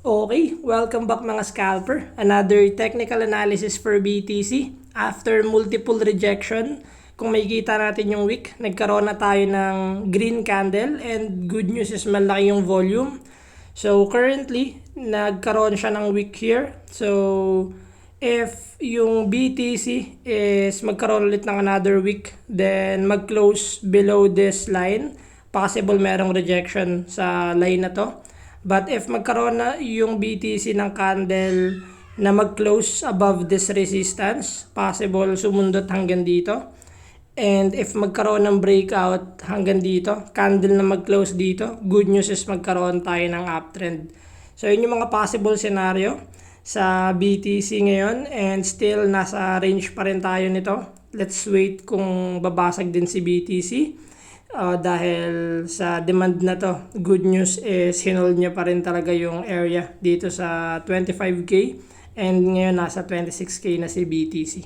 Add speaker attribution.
Speaker 1: Okay, welcome back mga scalper. Another technical analysis for BTC. After multiple rejection, kung makikita natin yung wick, nagkaroon na tayo ng green candle and good news is malaki yung volume. So currently, nagkaroon siya ng wick here. So if yung BTC is magkaroon ulit ng another wick, then mag-close below this line, possible merong rejection sa line na to. But if magkaroon na yung BTC ng candle na mag-close above this resistance, possible sumundot hanggang dito. And if magkaroon ng breakout hanggang dito, candle na mag-close dito, good news is magkaroon tayo ng uptrend. So yun yung mga possible scenario sa BTC ngayon and still nasa range pa rin tayo nito. Let's wait kung babasag din si BTC. Dahil sa demand na to, good news is hinold niya pa rin talaga yung area dito sa 25k and ngayon nasa 26k na si BTC.